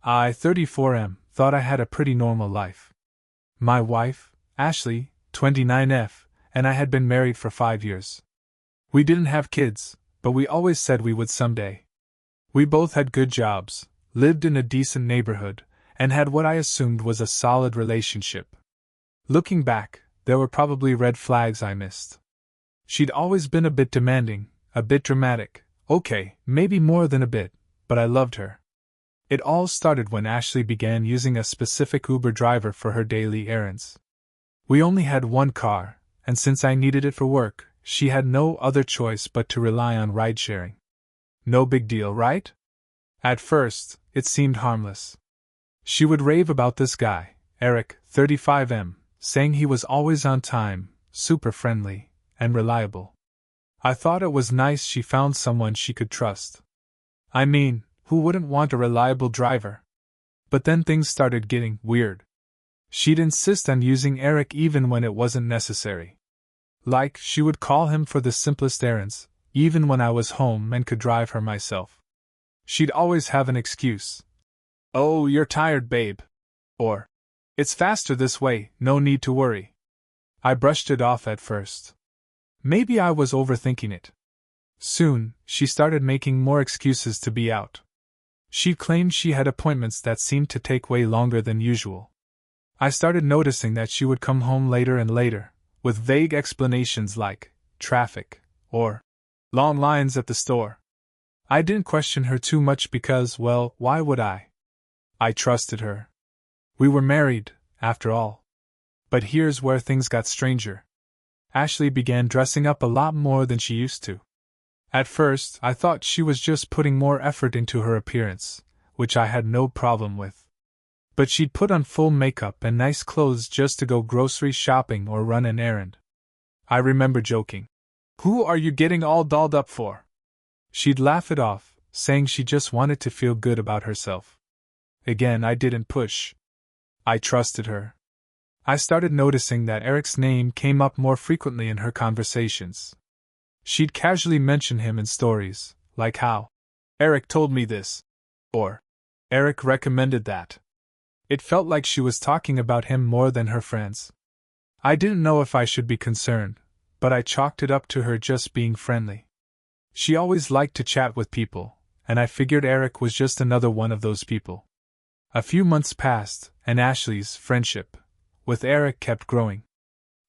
I, 34M, thought I had a pretty normal life. My wife, Ashley, 29F, and I had been married for 5 years. We didn't have kids, but we always said we would someday. We both had good jobs, lived in a decent neighborhood, and had what I assumed was a solid relationship. Looking back, there were probably red flags I missed. She'd always been a bit demanding, a bit dramatic, okay, maybe more than a bit, but I loved her. It all started when Ashley began using a specific Uber driver for her daily errands. We only had one car, and since I needed it for work, she had no other choice but to rely on ride-sharing. No big deal, right? At first, it seemed harmless. She would rave about this guy, Eric, 35M, saying he was always on time, super friendly, and reliable. I thought it was nice she found someone she could trust. I mean, who wouldn't want a reliable driver? But then things started getting weird. She'd insist on using Eric even when it wasn't necessary. Like, she would call him for the simplest errands, even when I was home and could drive her myself. She'd always have an excuse. "Oh, you're tired, babe." Or, "It's faster this way, no need to worry." I brushed it off at first. Maybe I was overthinking it. Soon, she started making more excuses to be out. She claimed she had appointments that seemed to take way longer than usual. I started noticing that she would come home later and later, with vague explanations like traffic or long lines at the store. I didn't question her too much because, well, why would I? I trusted her. We were married, after all. But here's where things got stranger. Ashley began dressing up a lot more than she used to. At first, I thought she was just putting more effort into her appearance, which I had no problem with. But she'd put on full makeup and nice clothes just to go grocery shopping or run an errand. I remember joking, "Who are you getting all dolled up for?" She'd laugh it off, saying she just wanted to feel good about herself. Again, I didn't push. I trusted her. I started noticing that Eric's name came up more frequently in her conversations. She'd casually mention him in stories, like how, "Eric told me this," or, "Eric recommended that." It felt like she was talking about him more than her friends. I didn't know if I should be concerned, but I chalked it up to her just being friendly. She always liked to chat with people, and I figured Eric was just another one of those people. A few months passed, and Ashley's friendship with Eric kept growing.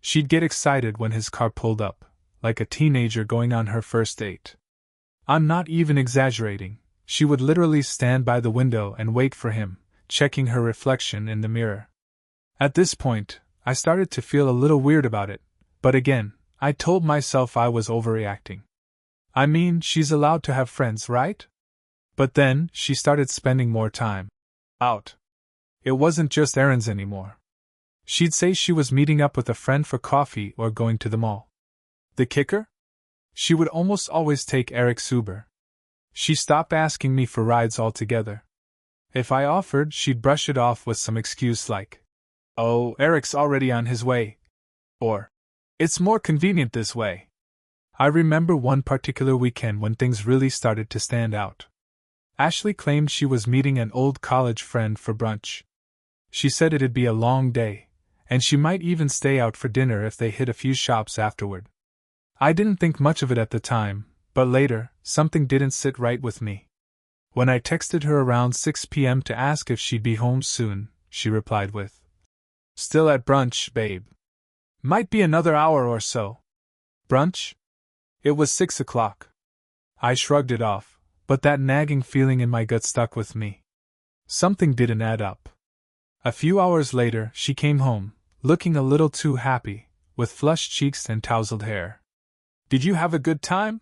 She'd get excited when his car pulled up, like a teenager going on her first date. I'm not even exaggerating, she would literally stand by the window and wait for him, checking her reflection in the mirror. At this point, I started to feel a little weird about it, but again, I told myself I was overreacting. I mean, she's allowed to have friends, right? But then, she started spending more time out. It wasn't just errands anymore. She'd say she was meeting up with a friend for coffee or going to the mall. The kicker? She would almost always take Eric's Uber. She stopped asking me for rides altogether. If I offered, she'd brush it off with some excuse like, "Oh, Eric's already on his way," or, "It's more convenient this way." I remember one particular weekend when things really started to stand out. Ashley claimed she was meeting an old college friend for brunch. She said it'd be a long day, and she might even stay out for dinner if they hit a few shops afterward. I didn't think much of it at the time, but later, something didn't sit right with me. When I texted her around 6 p.m. to ask if she'd be home soon, she replied with, "Still at brunch, babe. Might be another hour or so." Brunch? It was 6 o'clock. I shrugged it off, but that nagging feeling in my gut stuck with me. Something didn't add up. A few hours later, she came home, looking a little too happy, with flushed cheeks and tousled hair. "Did you have a good time?"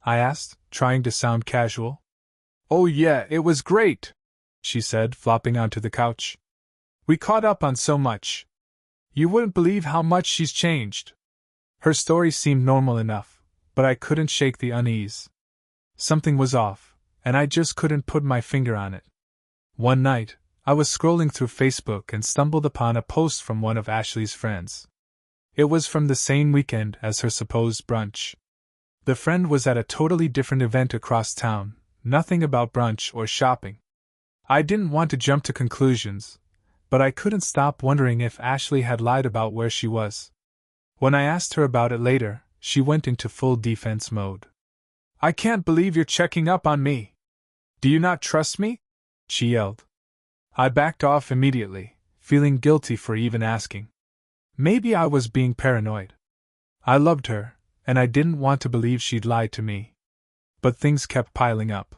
I asked, trying to sound casual. "Oh yeah, it was great," she said, flopping onto the couch. "We caught up on so much. You wouldn't believe how much she's changed." Her story seemed normal enough, but I couldn't shake the unease. Something was off, and I just couldn't put my finger on it. One night, I was scrolling through Facebook and stumbled upon a post from one of Ashley's friends. It was from the same weekend as her supposed brunch. The friend was at a totally different event across town, nothing about brunch or shopping. I didn't want to jump to conclusions, but I couldn't stop wondering if Ashley had lied about where she was. When I asked her about it later, she went into full defense mode. "I can't believe you're checking up on me. Do you not trust me?" she yelled. I backed off immediately, feeling guilty for even asking. Maybe I was being paranoid. I loved her, and I didn't want to believe she'd lied to me. But things kept piling up.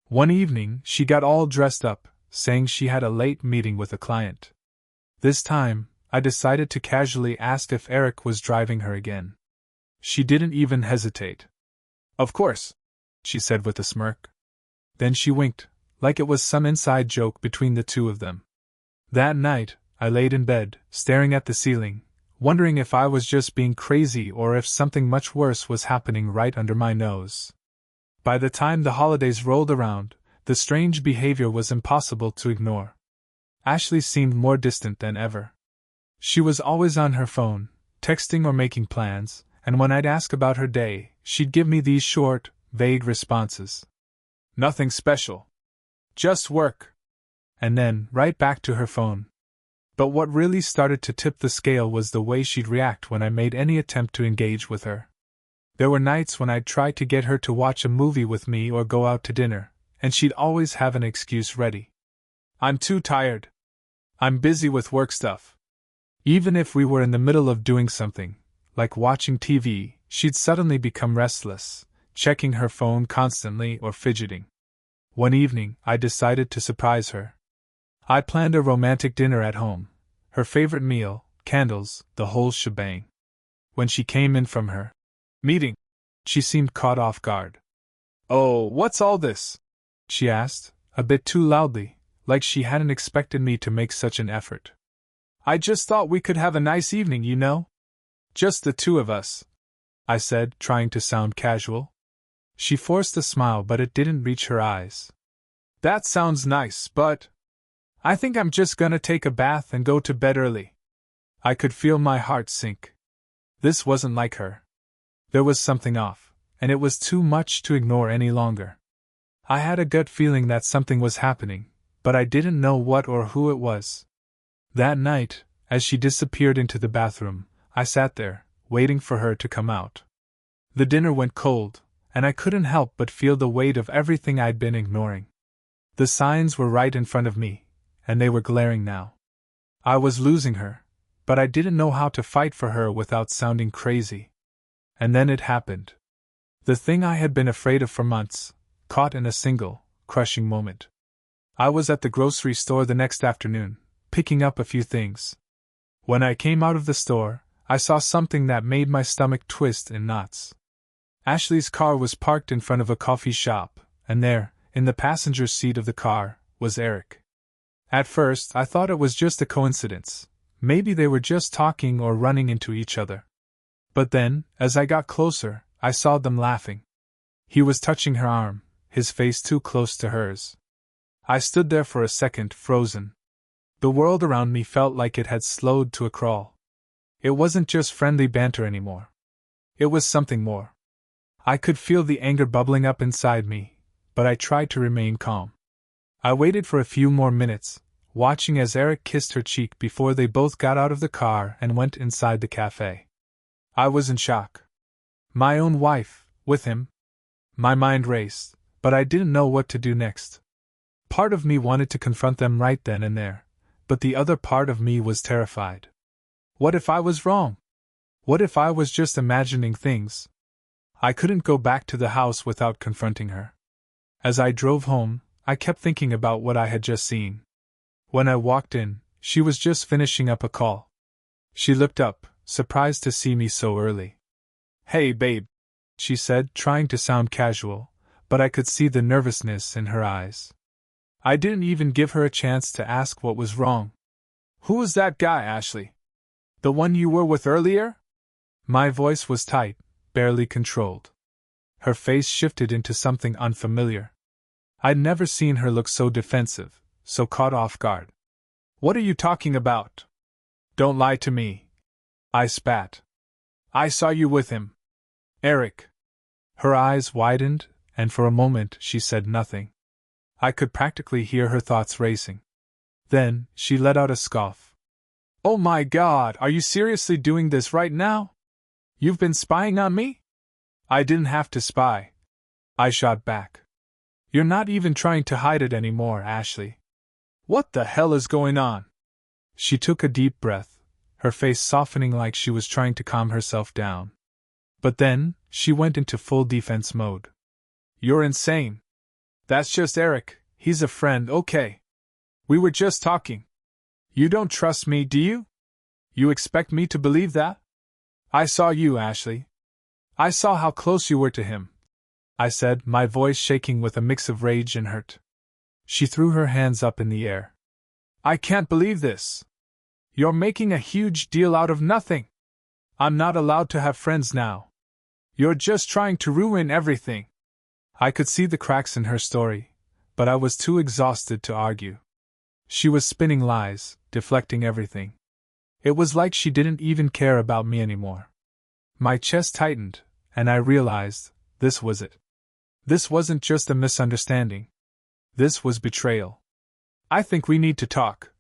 One evening, she got all dressed up, saying she had a late meeting with a client. This time, I decided to casually ask if Eric was driving her again. She didn't even hesitate. "Of course," she said with a smirk. Then she winked, like it was some inside joke between the two of them. That night, I laid in bed, staring at the ceiling, wondering if I was just being crazy or if something much worse was happening right under my nose. By the time the holidays rolled around, the strange behavior was impossible to ignore. Ashley seemed more distant than ever. She was always on her phone, texting or making plans, and when I'd ask about her day, she'd give me these short, vague responses. "Nothing special. Just work." And then, right back to her phone. But what really started to tip the scale was the way she'd react when I made any attempt to engage with her. There were nights when I'd try to get her to watch a movie with me or go out to dinner, and she'd always have an excuse ready. "I'm too tired. I'm busy with work stuff." Even if we were in the middle of doing something, like watching TV, she'd suddenly become restless, checking her phone constantly or fidgeting. One evening, I decided to surprise her. I planned a romantic dinner at home, her favorite meal, candles, the whole shebang. When she came in from her meeting, she seemed caught off guard. "Oh, what's all this?" she asked, a bit too loudly, like she hadn't expected me to make such an effort. "I just thought we could have a nice evening, you know. Just the two of us," I said, trying to sound casual. She forced a smile, but it didn't reach her eyes. "That sounds nice, but I think I'm just gonna take a bath and go to bed early." I could feel my heart sink. This wasn't like her. There was something off, and it was too much to ignore any longer. I had a gut feeling that something was happening, but I didn't know what or who it was. That night, as she disappeared into the bathroom, I sat there, waiting for her to come out. The dinner went cold, and I couldn't help but feel the weight of everything I'd been ignoring. The signs were right in front of me, and they were glaring now. I was losing her, but I didn't know how to fight for her without sounding crazy. And then it happened. The thing I had been afraid of for months, caught in a single, crushing moment. I was at the grocery store the next afternoon, picking up a few things. When I came out of the store, I saw something that made my stomach twist in knots. Ashley's car was parked in front of a coffee shop, and there, in the passenger seat of the car, was Eric. At first, I thought it was just a coincidence. Maybe they were just talking or running into each other. But then, as I got closer, I saw them laughing. He was touching her arm, his face too close to hers. I stood there for a second, frozen. The world around me felt like it had slowed to a crawl. It wasn't just friendly banter anymore. It was something more. I could feel the anger bubbling up inside me, but I tried to remain calm. I waited for a few more minutes, watching as Eric kissed her cheek before they both got out of the car and went inside the cafe. I was in shock. My own wife, with him? My mind raced, but I didn't know what to do next. Part of me wanted to confront them right then and there, but the other part of me was terrified. What if I was wrong? What if I was just imagining things? I couldn't go back to the house without confronting her. As I drove home, I kept thinking about what I had just seen. When I walked in, she was just finishing up a call. She looked up, surprised to see me so early. "Hey, babe," she said, trying to sound casual, but I could see the nervousness in her eyes. I didn't even give her a chance to ask what was wrong. "Who was that guy, Ashley? The one you were with earlier?" My voice was tight, barely controlled. Her face shifted into something unfamiliar. I'd never seen her look so defensive, so caught off guard. "What are you talking about? Don't lie to me," I spat. "I saw you with him. Eric." Her eyes widened, and for a moment she said nothing. I could practically hear her thoughts racing. Then, she let out a scoff. Oh my God, are you seriously doing this right now? You've been spying on me? I didn't have to spy. I shot back. You're not even trying to hide it anymore, Ashley. What the hell is going on? She took a deep breath, her face softening like she was trying to calm herself down. But then, she went into full defense mode. You're insane. That's just Eric, he's a friend, okay. We were just talking. You don't trust me, do you? You expect me to believe that? I saw you, Ashley. I saw how close you were to him, I said, my voice shaking with a mix of rage and hurt. She threw her hands up in the air. I can't believe this. You're making a huge deal out of nothing. I'm not allowed to have friends now. You're just trying to ruin everything. I could see the cracks in her story, but I was too exhausted to argue. She was spinning lies, deflecting everything. It was like she didn't even care about me anymore. My chest tightened, and I realized, this was it. This wasn't just a misunderstanding. This was betrayal. I think we need to talk,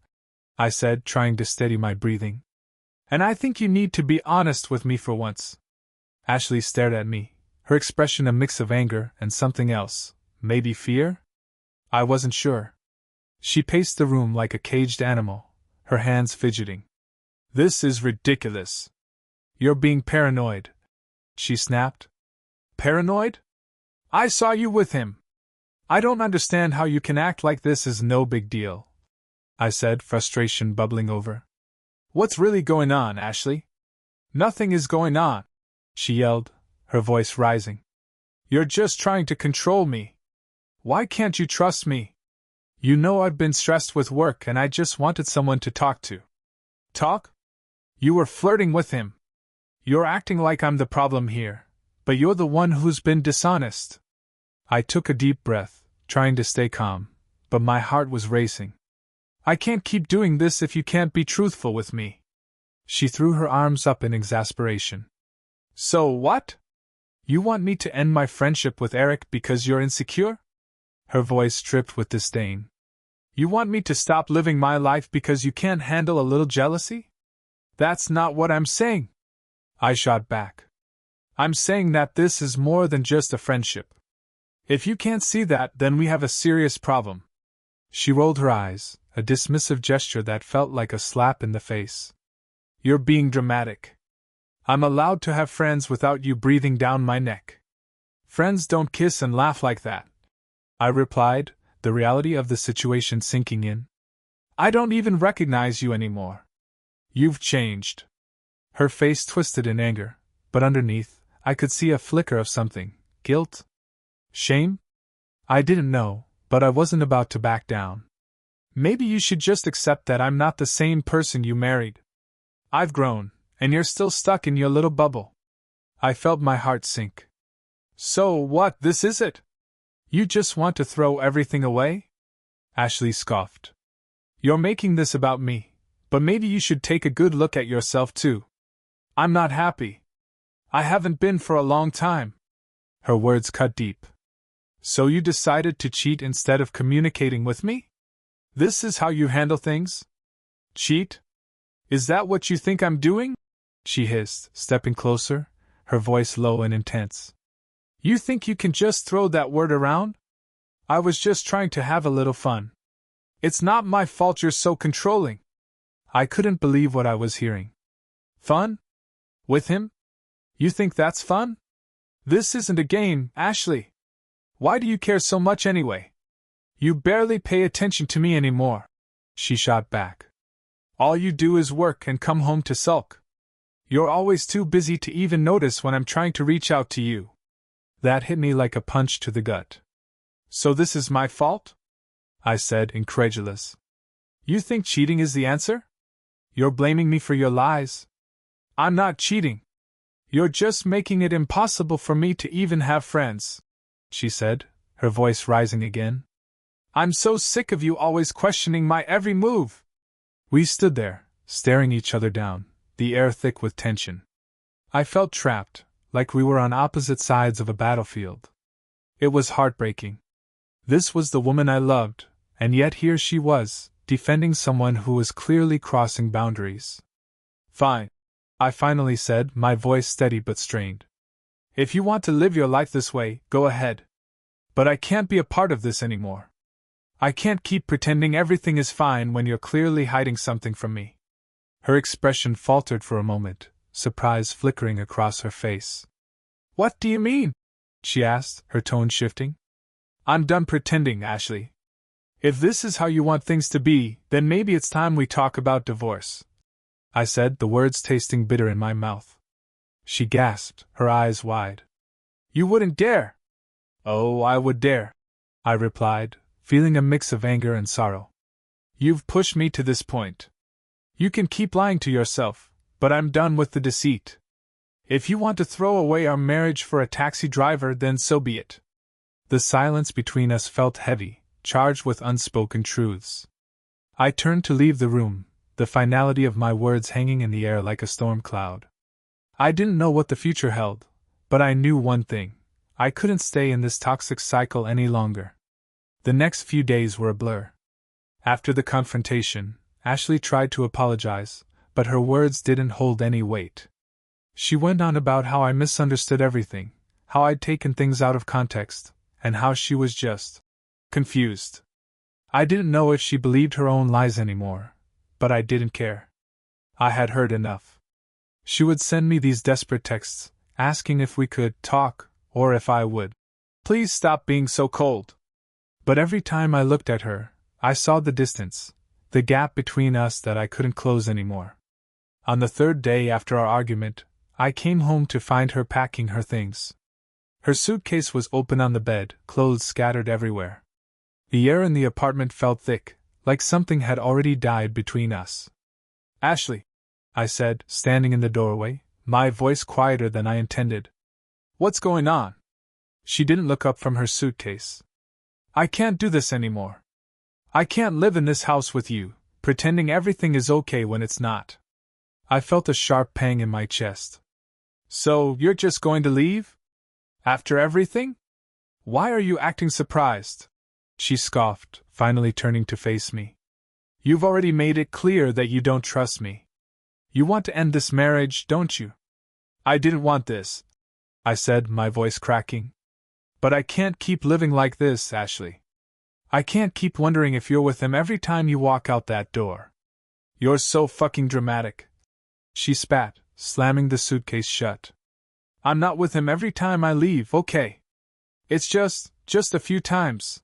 I said, trying to steady my breathing. And I think you need to be honest with me for once. Ashley stared at me, her expression a mix of anger and something else, maybe fear? I wasn't sure. She paced the room like a caged animal, her hands fidgeting. This is ridiculous. You're being paranoid, she snapped. Paranoid? I saw you with him. I don't understand how you can act like this is no big deal, I said, frustration bubbling over. What's really going on, Ashley? Nothing is going on, she yelled, her voice rising. You're just trying to control me. Why can't you trust me? You know I've been stressed with work and I just wanted someone to talk to. Talk? You were flirting with him. You're acting like I'm the problem here, but you're the one who's been dishonest. I took a deep breath, trying to stay calm, but my heart was racing. I can't keep doing this if you can't be truthful with me. She threw her arms up in exasperation. So what? You want me to end my friendship with Eric because you're insecure? Her voice dripped with disdain. You want me to stop living my life because you can't handle a little jealousy? That's not what I'm saying, I shot back. I'm saying that this is more than just a friendship. If you can't see that, then we have a serious problem. She rolled her eyes, a dismissive gesture that felt like a slap in the face. You're being dramatic. I'm allowed to have friends without you breathing down my neck. Friends don't kiss and laugh like that, I replied, the reality of the situation sinking in. I don't even recognize you anymore. You've changed. Her face twisted in anger, but underneath, I could see a flicker of something. Guilt? Shame? I didn't know, but I wasn't about to back down. Maybe you should just accept that I'm not the same person you married. I've grown, and you're still stuck in your little bubble. I felt my heart sink. So what, this is it? You just want to throw everything away? Ashley scoffed. You're making this about me, but maybe you should take a good look at yourself too. I'm not happy. I haven't been for a long time. Her words cut deep. So you decided to cheat instead of communicating with me? This is how you handle things? Cheat? Is that what you think I'm doing? She hissed, stepping closer, her voice low and intense. You think you can just throw that word around? I was just trying to have a little fun. It's not my fault you're so controlling. I couldn't believe what I was hearing. Fun? With him? You think that's fun? This isn't a game, Ashley. Why do you care so much anyway? You barely pay attention to me anymore, she shot back. All you do is work and come home to sulk. You're always too busy to even notice when I'm trying to reach out to you. That hit me like a punch to the gut. So this is my fault? I said, incredulous. You think cheating is the answer? You're blaming me for your lies. I'm not cheating. You're just making it impossible for me to even have friends, she said, her voice rising again. I'm so sick of you always questioning my every move. We stood there, staring each other down, the air thick with tension. I felt trapped, like we were on opposite sides of a battlefield. It was heartbreaking. This was the woman I loved, and yet here she was, defending someone who was clearly crossing boundaries. Fine, I finally said, my voice steady but strained. If you want to live your life this way, go ahead. But I can't be a part of this anymore. I can't keep pretending everything is fine when you're clearly hiding something from me. Her expression faltered for a moment, surprise flickering across her face. What do you mean? She asked, her tone shifting. I'm done pretending, Ashley. If this is how you want things to be, then maybe it's time we talk about divorce, I said, the words tasting bitter in my mouth. She gasped, her eyes wide. You wouldn't dare! Oh, I would dare, I replied, feeling a mix of anger and sorrow. You've pushed me to this point. You can keep lying to yourself, but I'm done with the deceit. If you want to throw away our marriage for a taxi driver, then so be it. The silence between us felt heavy, charged with unspoken truths. I turned to leave the room, the finality of my words hanging in the air like a storm cloud. I didn't know what the future held, but I knew one thing. I couldn't stay in this toxic cycle any longer. The next few days were a blur. After the confrontation, Ashley tried to apologize, but her words didn't hold any weight. She went on about how I misunderstood everything, how I'd taken things out of context, and how she was just confused. I didn't know if she believed her own lies anymore, but I didn't care. I had heard enough. She would send me these desperate texts, asking if we could talk, or if I would. Please stop being so cold. But every time I looked at her, I saw the distance, the gap between us that I couldn't close anymore. On the third day after our argument, I came home to find her packing her things. Her suitcase was open on the bed, clothes scattered everywhere. The air in the apartment felt thick, like something had already died between us. Ashley, I said, standing in the doorway, my voice quieter than I intended. What's going on? She didn't look up from her suitcase. I can't do this anymore. I can't live in this house with you, pretending everything is okay when it's not. I felt a sharp pang in my chest. So, you're just going to leave? After everything? Why are you acting surprised? She scoffed, finally turning to face me. You've already made it clear that you don't trust me. You want to end this marriage, don't you? I didn't want this, I said, my voice cracking. But I can't keep living like this, Ashley. I can't keep wondering if you're with him every time you walk out that door. You're so fucking dramatic. She spat, slamming the suitcase shut. I'm not with him every time I leave, okay? It's just a few times.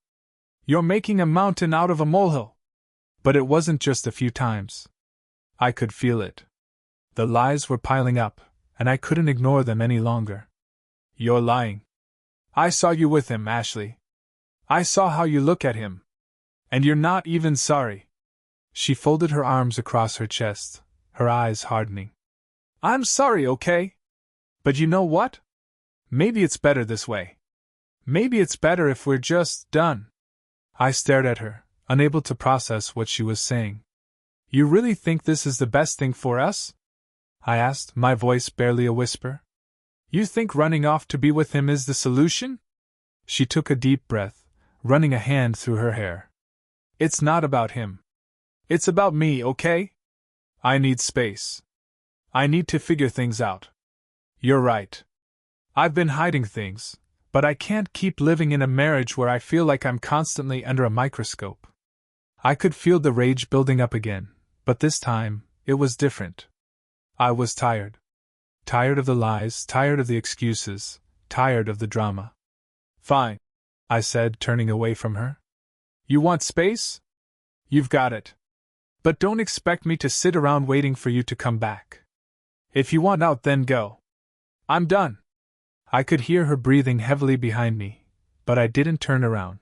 You're making a mountain out of a molehill. But it wasn't just a few times. I could feel it. The lies were piling up, and I couldn't ignore them any longer. You're lying. I saw you with him, Ashley. I saw how you look at him. And you're not even sorry. She folded her arms across her chest, her eyes hardening. I'm sorry, okay? But you know what? Maybe it's better this way. Maybe it's better if we're just done. I stared at her, unable to process what she was saying. You really think this is the best thing for us? I asked, my voice barely a whisper. You think running off to be with him is the solution? She took a deep breath, running a hand through her hair. It's not about him. It's about me, okay? I need space. I need to figure things out. You're right. I've been hiding things, but I can't keep living in a marriage where I feel like I'm constantly under a microscope. I could feel the rage building up again, but this time, it was different. I was tired. Tired of the lies, tired of the excuses, tired of the drama. Fine, I said, turning away from her. You want space? You've got it. But don't expect me to sit around waiting for you to come back. If you want out, then go. I'm done. I could hear her breathing heavily behind me, but I didn't turn around.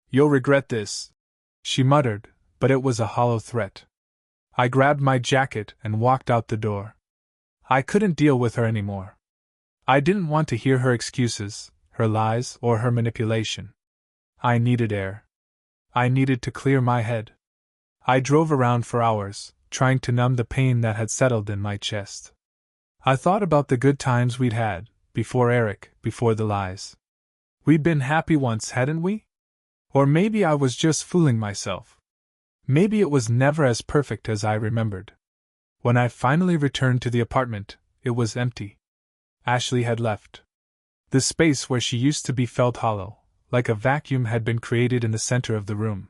You'll regret this, she muttered, but it was a hollow threat. I grabbed my jacket and walked out the door. I couldn't deal with her anymore. I didn't want to hear her excuses, her lies, or her manipulation. I needed air. I needed to clear my head. I drove around for hours, trying to numb the pain that had settled in my chest. I thought about the good times we'd had, before Eric, before the lies. We'd been happy once, hadn't we? Or maybe I was just fooling myself. Maybe it was never as perfect as I remembered. When I finally returned to the apartment, it was empty. Ashley had left. The space where she used to be felt hollow, like a vacuum had been created in the center of the room.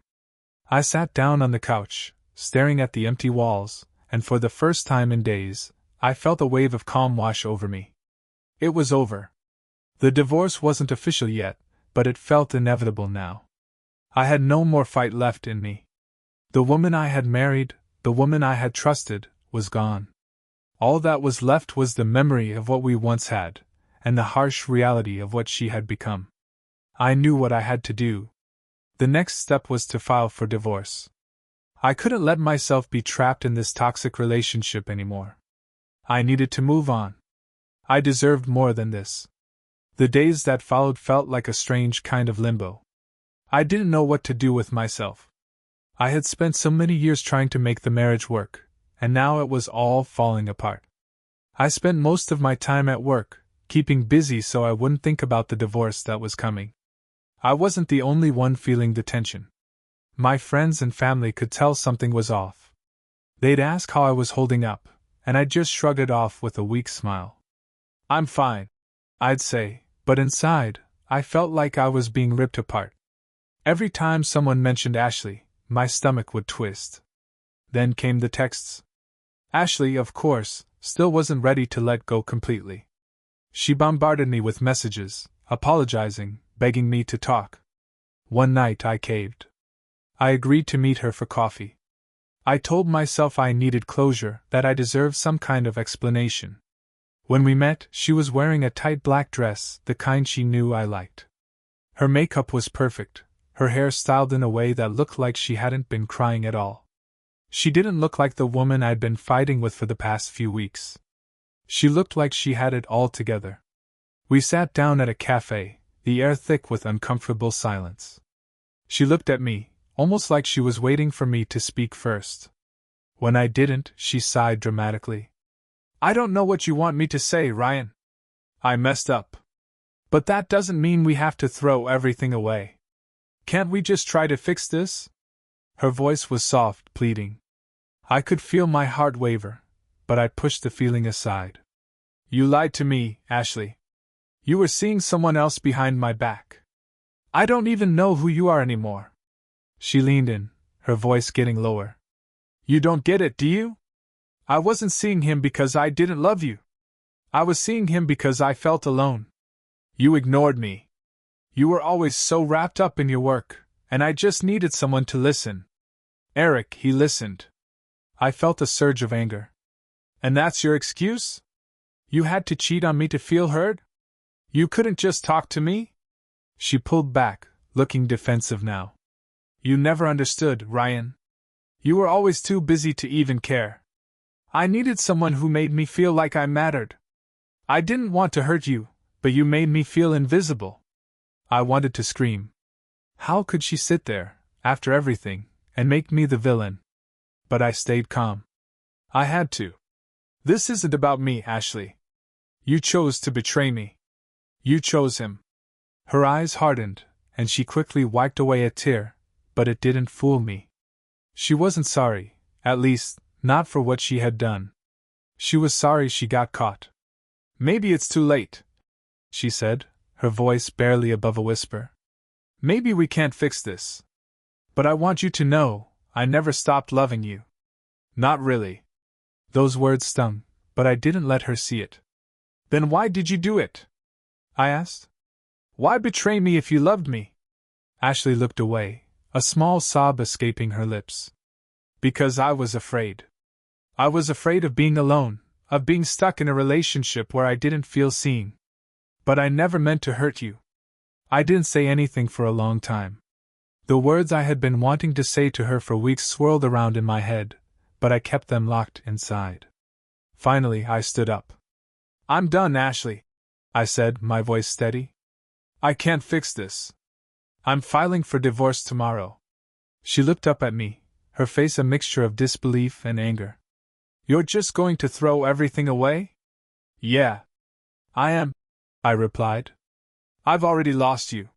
I sat down on the couch, staring at the empty walls, and for the first time in days, I felt a wave of calm wash over me. It was over. The divorce wasn't official yet, but it felt inevitable now. I had no more fight left in me. The woman I had married, the woman I had trusted, was gone. All that was left was the memory of what we once had, and the harsh reality of what she had become. I knew what I had to do. The next step was to file for divorce. I couldn't let myself be trapped in this toxic relationship anymore. I needed to move on. I deserved more than this. The days that followed felt like a strange kind of limbo. I didn't know what to do with myself. I had spent so many years trying to make the marriage work, and now it was all falling apart. I spent most of my time at work, keeping busy so I wouldn't think about the divorce that was coming. I wasn't the only one feeling the tension. My friends and family could tell something was off. They'd ask how I was holding up, and I just shrugged it off with a weak smile. "I'm fine," I'd say, but inside, I felt like I was being ripped apart. Every time someone mentioned Ashley, my stomach would twist. Then came the texts. Ashley, of course, still wasn't ready to let go completely. She bombarded me with messages, apologizing, begging me to talk. One night I caved. I agreed to meet her for coffee. I told myself I needed closure, that I deserved some kind of explanation. When we met, she was wearing a tight black dress, the kind she knew I liked. Her makeup was perfect, her hair styled in a way that looked like she hadn't been crying at all. She didn't look like the woman I'd been fighting with for the past few weeks. She looked like she had it all together. We sat down at a cafe, the air thick with uncomfortable silence. She looked at me, almost like she was waiting for me to speak first. When I didn't, she sighed dramatically. "I don't know what you want me to say, Ryan. I messed up. But that doesn't mean we have to throw everything away. Can't we just try to fix this?" Her voice was soft, pleading. I could feel my heart waver, but I pushed the feeling aside. "You lied to me, Ashley. You were seeing someone else behind my back. I don't even know who you are anymore." She leaned in, her voice getting lower. "You don't get it, do you? I wasn't seeing him because I didn't love you. I was seeing him because I felt alone. You ignored me. You were always so wrapped up in your work, and I just needed someone to listen." Eric, he listened. I felt a surge of anger. "And that's your excuse? You had to cheat on me to feel heard? You couldn't just talk to me?" She pulled back, looking defensive now. "You never understood, Ryan. You were always too busy to even care. I needed someone who made me feel like I mattered. I didn't want to hurt you, but you made me feel invisible." I wanted to scream. How could she sit there, after everything, and make me the villain? But I stayed calm. I had to. "This isn't about me, Ashley. You chose to betray me. You chose him." Her eyes hardened, and she quickly wiped away a tear, but it didn't fool me. She wasn't sorry, at least, not for what she had done. She was sorry she got caught. "Maybe it's too late," she said, her voice barely above a whisper. "Maybe we can't fix this. But I want you to know, I never stopped loving you." "Not really." Those words stung, but I didn't let her see it. "Then why did you do it?" I asked. "Why betray me if you loved me?" Ashley looked away, a small sob escaping her lips. "Because I was afraid. I was afraid of being alone, of being stuck in a relationship where I didn't feel seen. But I never meant to hurt you." I didn't say anything for a long time. The words I had been wanting to say to her for weeks swirled around in my head, but I kept them locked inside. Finally, I stood up. "I'm done, Ashley," I said, my voice steady. "I can't fix this. I'm filing for divorce tomorrow." She looked up at me, her face a mixture of disbelief and anger. "You're just going to throw everything away?" "Yeah. I am," I replied. "I've already lost you.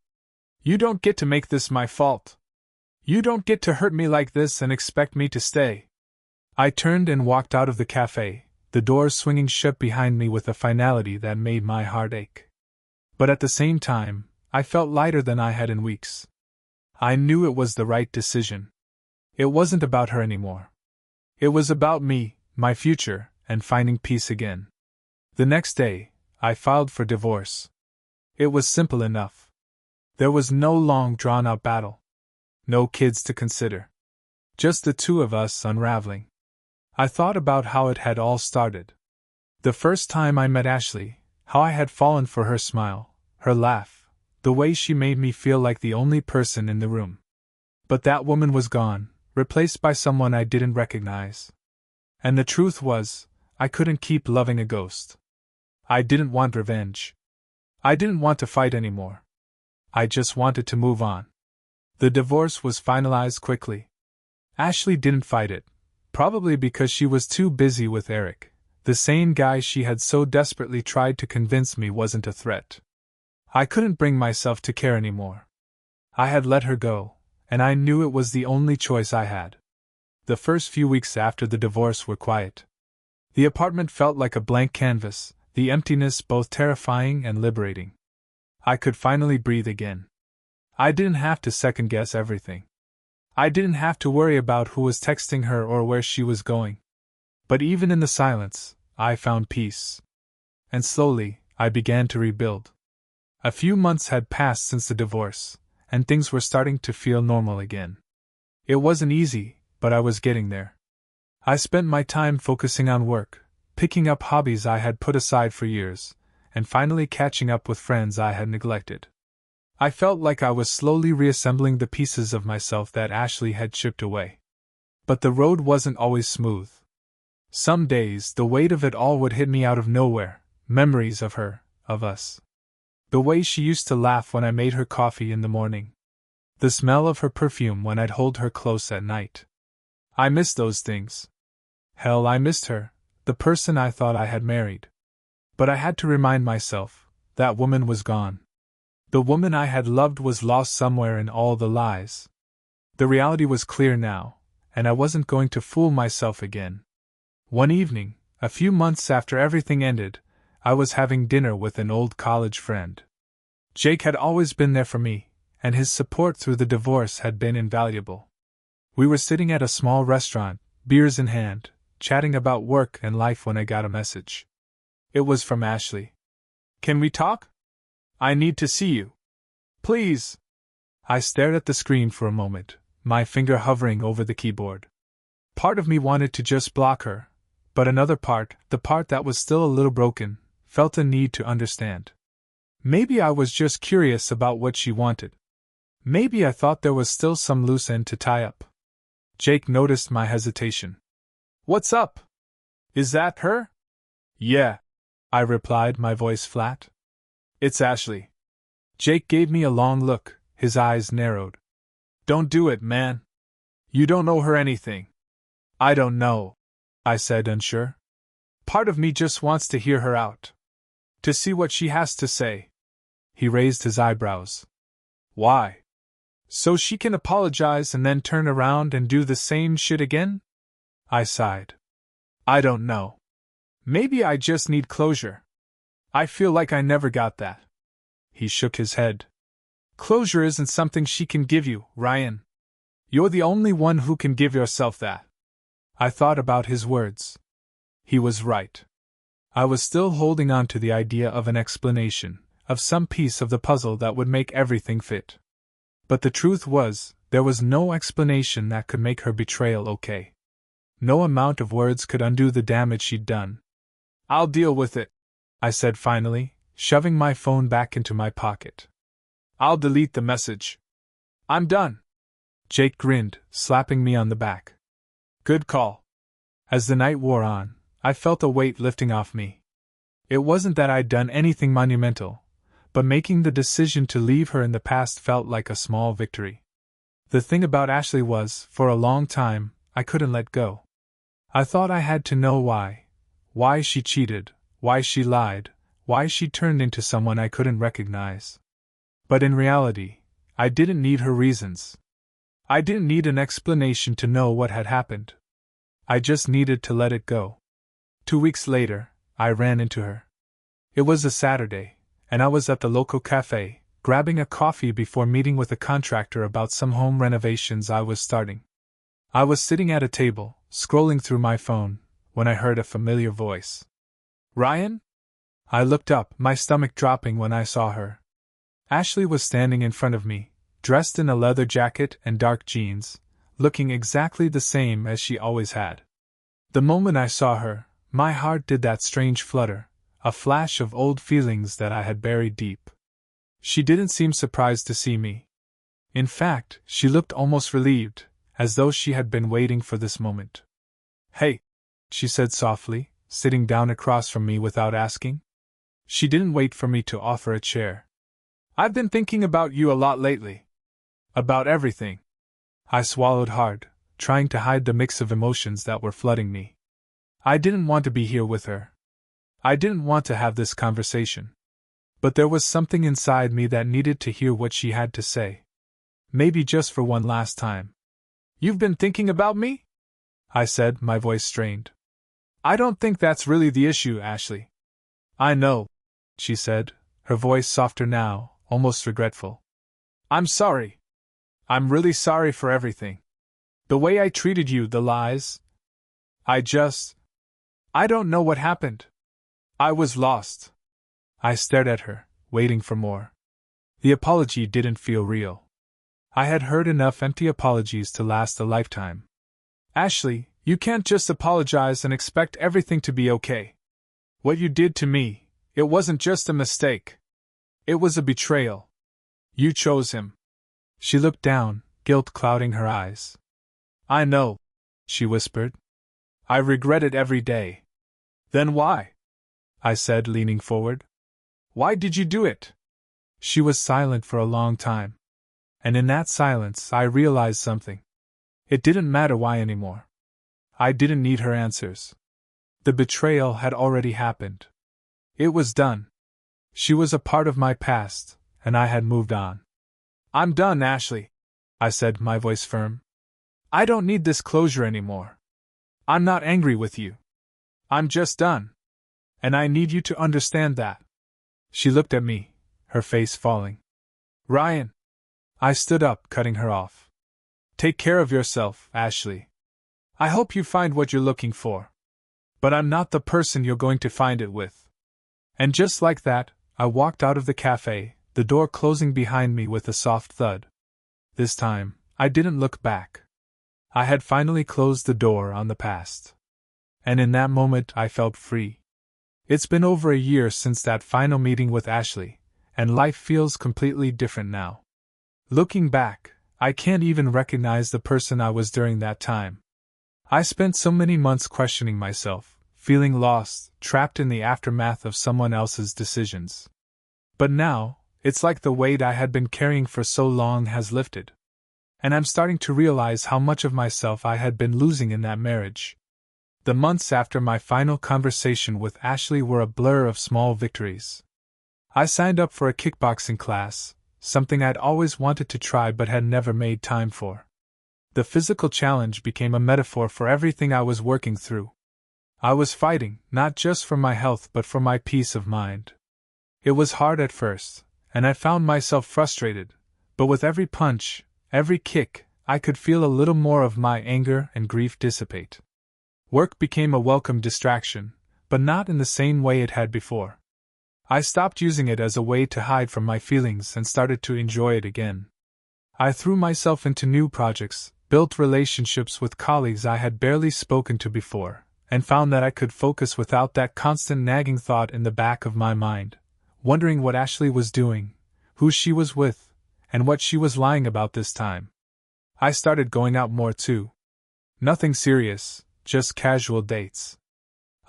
You don't get to make this my fault. You don't get to hurt me like this and expect me to stay. I turned and walked out of the cafe, the doors swinging shut behind me with a finality that made my heart ache. But at the same time, I felt lighter than I had in weeks. I knew it was the right decision. It wasn't about her anymore. It was about me, my future, and finding peace again. The next day, I filed for divorce. It was simple enough. There was no long drawn-out battle. No kids to consider. Just the two of us unraveling. I thought about how it had all started. The first time I met Ashley, how I had fallen for her smile, her laugh, the way she made me feel like the only person in the room. But that woman was gone, replaced by someone I didn't recognize. And the truth was, I couldn't keep loving a ghost. I didn't want revenge. I didn't want to fight anymore. I just wanted to move on. The divorce was finalized quickly. Ashley didn't fight it, probably because she was too busy with Eric, the same guy she had so desperately tried to convince me wasn't a threat. I couldn't bring myself to care anymore. I had let her go, and I knew it was the only choice I had. The first few weeks after the divorce were quiet. The apartment felt like a blank canvas, the emptiness both terrifying and liberating. I could finally breathe again. I didn't have to second-guess everything. I didn't have to worry about who was texting her or where she was going. But even in the silence, I found peace. And slowly, I began to rebuild. A few months had passed since the divorce, and things were starting to feel normal again. It wasn't easy, but I was getting there. I spent my time focusing on work, picking up hobbies I had put aside for years, and finally catching up with friends I had neglected. I felt like I was slowly reassembling the pieces of myself that Ashley had chipped away. But the road wasn't always smooth. Some days the weight of it all would hit me out of nowhere, memories of her, of us. The way she used to laugh when I made her coffee in the morning. The smell of her perfume when I'd hold her close at night. I missed those things. Hell, I missed her, the person I thought I had married. But I had to remind myself, that woman was gone. The woman I had loved was lost somewhere in all the lies. The reality was clear now, and I wasn't going to fool myself again. One evening, a few months after everything ended, I was having dinner with an old college friend. Jake had always been there for me, and his support through the divorce had been invaluable. We were sitting at a small restaurant, beers in hand, chatting about work and life when I got a message. It was from Ashley. "Can we talk? I need to see you. Please." I stared at the screen for a moment, my finger hovering over the keyboard. Part of me wanted to just block her, but another part, the part that was still a little broken, felt a need to understand. Maybe I was just curious about what she wanted. Maybe I thought there was still some loose end to tie up. Jake noticed my hesitation. "What's up? Is that her?" "Yeah," I replied, my voice flat. "It's Ashley." Jake gave me a long look, his eyes narrowed. "Don't do it, man. You don't owe her anything." "I don't know," I said, unsure. "Part of me just wants to hear her out. To see what she has to say." He raised his eyebrows. "Why? So she can apologize and then turn around and do the same shit again?" I sighed. "I don't know. Maybe I just need closure. I feel like I never got that." He shook his head. "Closure isn't something she can give you, Ryan. You're the only one who can give yourself that." I thought about his words. He was right. I was still holding on to the idea of an explanation, of some piece of the puzzle that would make everything fit. But the truth was, there was no explanation that could make her betrayal okay. No amount of words could undo the damage she'd done. "I'll deal with it," I said finally, shoving my phone back into my pocket. "I'll delete the message. I'm done." Jake grinned, slapping me on the back. "Good call." As the night wore on, I felt a weight lifting off me. It wasn't that I'd done anything monumental, but making the decision to leave her in the past felt like a small victory. The thing about Ashley was, for a long time, I couldn't let go. I thought I had to know why she cheated, why she lied, why she turned into someone I couldn't recognize. But in reality, I didn't need her reasons. I didn't need an explanation to know what had happened. I just needed to let it go. 2 weeks later, I ran into her. It was a Saturday, and I was at the local cafe, grabbing a coffee before meeting with a contractor about some home renovations I was starting. I was sitting at a table, scrolling through my phone, when I heard a familiar voice. Ryan? I looked up, my stomach dropping when I saw her. Ashley was standing in front of me, dressed in a leather jacket and dark jeans, looking exactly the same as she always had. The moment I saw her, my heart did that strange flutter, a flash of old feelings that I had buried deep. She didn't seem surprised to see me. In fact, she looked almost relieved, as though she had been waiting for this moment. Hey, she said softly, sitting down across from me without asking. She didn't wait for me to offer a chair. I've been thinking about you a lot lately. About everything. I swallowed hard, trying to hide the mix of emotions that were flooding me. I didn't want to be here with her. I didn't want to have this conversation. But there was something inside me that needed to hear what she had to say. Maybe just for one last time. You've been thinking about me? I said, my voice strained. I don't think that's really the issue, Ashley. I know, she said, her voice softer now, almost regretful. I'm sorry. I'm really sorry for everything. The way I treated you, the lies. I don't know what happened. I was lost. I stared at her, waiting for more. The apology didn't feel real. I had heard enough empty apologies to last a lifetime. Ashley, you can't just apologize and expect everything to be okay. What you did to me, it wasn't just a mistake. It was a betrayal. You chose him. She looked down, guilt clouding her eyes. I know, she whispered. I regret it every day. Then why? I said, leaning forward. Why did you do it? She was silent for a long time. And in that silence, I realized something. It didn't matter why anymore. I didn't need her answers. The betrayal had already happened. It was done. She was a part of my past, and I had moved on. I'm done, Ashley, I said, my voice firm. I don't need this closure anymore. I'm not angry with you. I'm just done. And I need you to understand that. She looked at me, her face falling. Ryan. I stood up, cutting her off. Take care of yourself, Ashley. I hope you find what you're looking for. But I'm not the person you're going to find it with. And just like that, I walked out of the cafe, the door closing behind me with a soft thud. This time, I didn't look back. I had finally closed the door on the past. And in that moment I felt free. It's been over a year since that final meeting with Ashley, and life feels completely different now. Looking back, I can't even recognize the person I was during that time. I spent so many months questioning myself, feeling lost, trapped in the aftermath of someone else's decisions. But now, it's like the weight I had been carrying for so long has lifted. And I'm starting to realize how much of myself I had been losing in that marriage. The months after my final conversation with Ashley were a blur of small victories. I signed up for a kickboxing class, something I'd always wanted to try but had never made time for. The physical challenge became a metaphor for everything I was working through. I was fighting, not just for my health but for my peace of mind. It was hard at first, and I found myself frustrated, but with every punch, every kick, I could feel a little more of my anger and grief dissipate. Work became a welcome distraction, but not in the same way it had before. I stopped using it as a way to hide from my feelings and started to enjoy it again. I threw myself into new projects, built relationships with colleagues I had barely spoken to before, and found that I could focus without that constant nagging thought in the back of my mind, wondering what Ashley was doing, who she was with, and what she was lying about this time. I started going out more too. Nothing serious, just casual dates.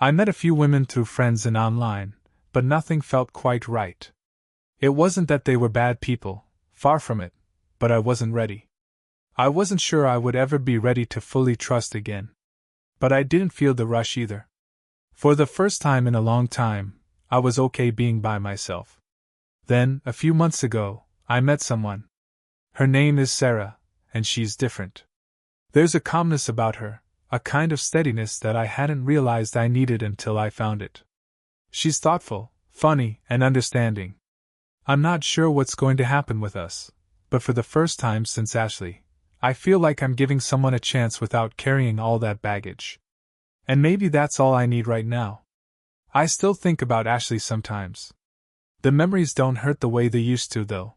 I met a few women through friends and online, but nothing felt quite right. It wasn't that they were bad people, far from it, but I wasn't ready. I wasn't sure I would ever be ready to fully trust again. But I didn't feel the rush either. For the first time in a long time, I was okay being by myself. Then, a few months ago, I met someone. Her name is Sarah, and she's different. There's a calmness about her, a kind of steadiness that I hadn't realized I needed until I found it. She's thoughtful, funny, and understanding. I'm not sure what's going to happen with us, but for the first time since Ashley, I feel like I'm giving someone a chance without carrying all that baggage. And maybe that's all I need right now. I still think about Ashley sometimes. The memories don't hurt the way they used to, though.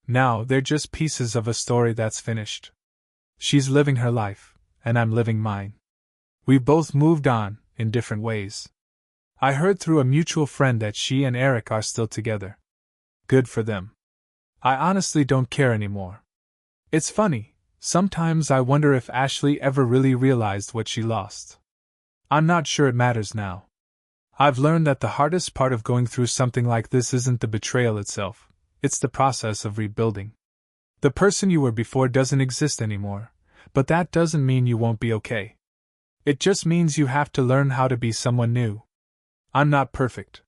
Now they're just pieces of a story that's finished. She's living her life, and I'm living mine. We've both moved on, in different ways. I heard through a mutual friend that she and Eric are still together. Good for them. I honestly don't care anymore. It's funny, sometimes I wonder if Ashley ever really realized what she lost. I'm not sure it matters now. I've learned that the hardest part of going through something like this isn't the betrayal itself, it's the process of rebuilding. The person you were before doesn't exist anymore, but that doesn't mean you won't be okay. It just means you have to learn how to be someone new. I'm not perfect.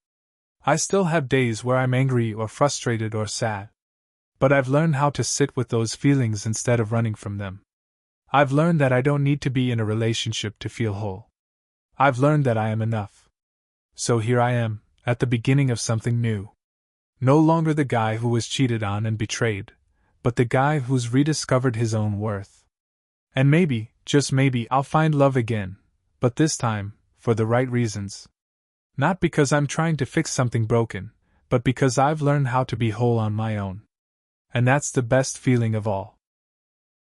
I still have days where I'm angry or frustrated or sad. But I've learned how to sit with those feelings instead of running from them. I've learned that I don't need to be in a relationship to feel whole. I've learned that I am enough. So here I am, at the beginning of something new. No longer the guy who was cheated on and betrayed, but the guy who's rediscovered his own worth. And maybe, just maybe, I'll find love again, but this time, for the right reasons. Not because I'm trying to fix something broken, but because I've learned how to be whole on my own. And that's the best feeling of all.